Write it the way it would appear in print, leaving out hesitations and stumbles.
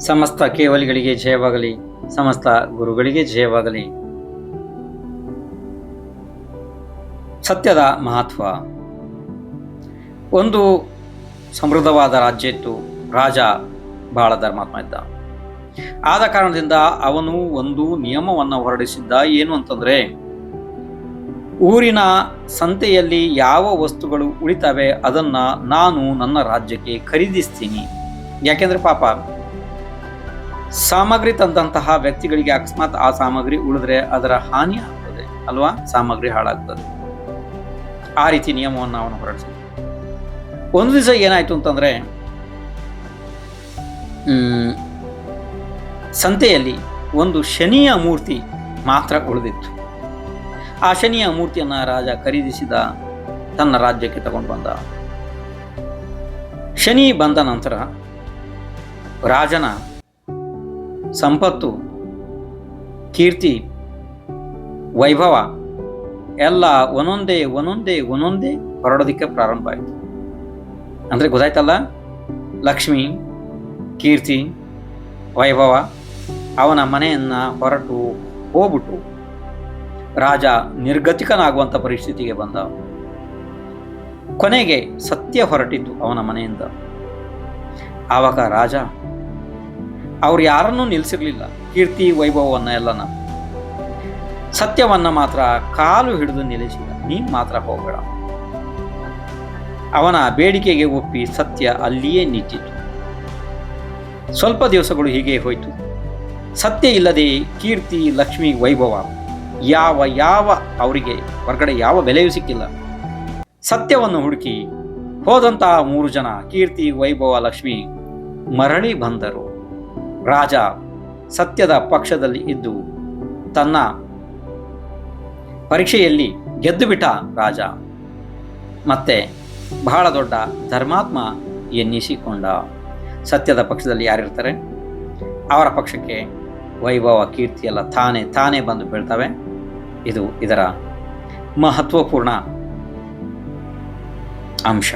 ಸಮಸ್ತ ಕೇವಲಿಗಳಿಗೆ ಜಯವಾಗಲಿ, ಸಮಸ್ತ ಗುರುಗಳಿಗೆ ಜಯವಾಗಲಿ. ಸತ್ಯದ ಮಹತ್ವ. ಒಂದು ಸಮೃದ್ಧವಾದ ರಾಜ್ಯ ಇತ್ತು. ರಾಜ ಬಹಳ ಧರ್ಮಾತ್ಮ ಇದ್ದ. ಆದ ಕಾರಣದಿಂದ ಅವನು ಒಂದು ನಿಯಮವನ್ನು ಹೊರಡಿಸಿದ್ದ. ಏನು ಅಂತಂದ್ರೆ, ಊರಿನ ಸಂತೆಯಲ್ಲಿ ಯಾವ ವಸ್ತುಗಳು ಉಳಿತವೆ ಅದನ್ನ ನಾನು ನನ್ನ ರಾಜ್ಯಕ್ಕೆ ಖರೀದಿಸ್ತೀನಿ. ಯಾಕೆಂದ್ರೆ ಪಾಪ ಸಾಮಗ್ರಿ ತಂದಂತಹ ವ್ಯಕ್ತಿಗಳಿಗೆ ಅಕಸ್ಮಾತ್ ಆ ಸಾಮಗ್ರಿ ಉಳಿದ್ರೆ ಅದರ ಹಾನಿ ಆಗ್ತದೆ ಅಲ್ವಾ, ಸಾಮಗ್ರಿ ಹಾಳಾಗ್ತದೆ. ಆ ರೀತಿ ನಿಯಮವನ್ನು ಅವನು ಹೊರಡಿಸಿದ. ಒಂದು ದಿವಸ ಏನಾಯ್ತು ಅಂತಂದ್ರೆ, ಸಂತೆಯಲ್ಲಿ ಒಂದು ಶನಿಯ ಮೂರ್ತಿ ಮಾತ್ರ ಉಳಿದಿತ್ತು. ಆ ಶನಿಯ ಮೂರ್ತಿಯನ್ನ ರಾಜ ಖರೀದಿಸಿದ, ತನ್ನ ರಾಜ್ಯಕ್ಕೆ ತಗೊಂಡು ಬಂದ. ಶನಿ ಬಂದ ನಂತರ ರಾಜನ ಸಂಪತ್ತು, ಕೀರ್ತಿ, ವೈಭವ ಎಲ್ಲ ಒಂದೊಂದೇ ಒಂದೊಂದೇ ಒಂದೊಂದೇ ಹೊರಡೋದಿಕ್ಕೆ ಪ್ರಾರಂಭ ಆಯಿತು. ಅಂದ್ರೆ ಗೊತ್ತಾಯ್ತಲ್ಲ, ಲಕ್ಷ್ಮಿ, ಕೀರ್ತಿ, ವೈಭವ ಅವನ ಮನೆಯನ್ನ ಹೊರಟು ಹೋಗ್ಬಿಟ್ಟು ರಾಜ ನಿರ್ಗತಿಕನಾಗುವಂಥ ಪರಿಸ್ಥಿತಿಗೆ ಬಂದ. ಕೊನೆಗೆ ಸತ್ಯ ಹೊರಟಿತ್ತು ಅವನ ಮನೆಯಿಂದ. ಆವಾಗ ರಾಜ ಅವ್ರು ಯಾರನ್ನೂ ನಿಲ್ಲಿಸಿರ್ಲಿಲ್ಲ, ಕೀರ್ತಿ ವೈಭವವನ್ನ ಎಲ್ಲನ, ಸತ್ಯವನ್ನ ಮಾತ್ರ ಕಾಲು ಹಿಡಿದು ನಿಲ್ಲಿಸಿದ. ನೀನ್ ಮಾತ್ರ ಹೋಗಬೇಡ. ಅವನ ಬೇಡಿಕೆಗೆ ಒಪ್ಪಿ ಸತ್ಯ ಅಲ್ಲಿಯೇ ನಿಂತಿತು. ಸ್ವಲ್ಪ ದಿವಸಗಳು ಹೀಗೆ ಹೋಯ್ತು. ಸತ್ಯ ಇಲ್ಲದೆ ಕೀರ್ತಿ, ಲಕ್ಷ್ಮಿ, ವೈಭವ ಯಾವ ಅವರಿಗೆ ಹೊರಗಡೆ ಯಾವ ಬೆಲೆಯೂ ಸಿಕ್ಕಿಲ್ಲ. ಸತ್ಯವನ್ನು ಹುಡುಕಿ ಹೋದಂತಹ 3 ಜನ, ಕೀರ್ತಿ, ವೈಭವ, ಲಕ್ಷ್ಮಿ, ಮರಳಿ ಬಂದರು. ರಾಜ ಸತ್ಯದ ಪಕ್ಷದಲ್ಲಿ ಇದ್ದು ತನ್ನ ಪರೀಕ್ಷೆಯಲ್ಲಿ ಗೆದ್ದು ಬಿಟ್ಟ. ರಾಜ ಮತ್ತೆ ಬಹಳ ದೊಡ್ಡ ಧರ್ಮಾತ್ಮ ಎನ್ನಿಸಿಕೊಂಡ. ಸತ್ಯದ ಪಕ್ಷದಲ್ಲಿ ಯಾರಿರ್ತಾರೆ ಅವರ ಪಕ್ಷಕ್ಕೆ ವೈಭವ, ಕೀರ್ತಿ ಎಲ್ಲ ತಾನೇ ಬಂದು ಬೀಳ್ತವೆ. ಇದು ಇದರ ಮಹತ್ವಪೂರ್ಣ ಅಂಶ.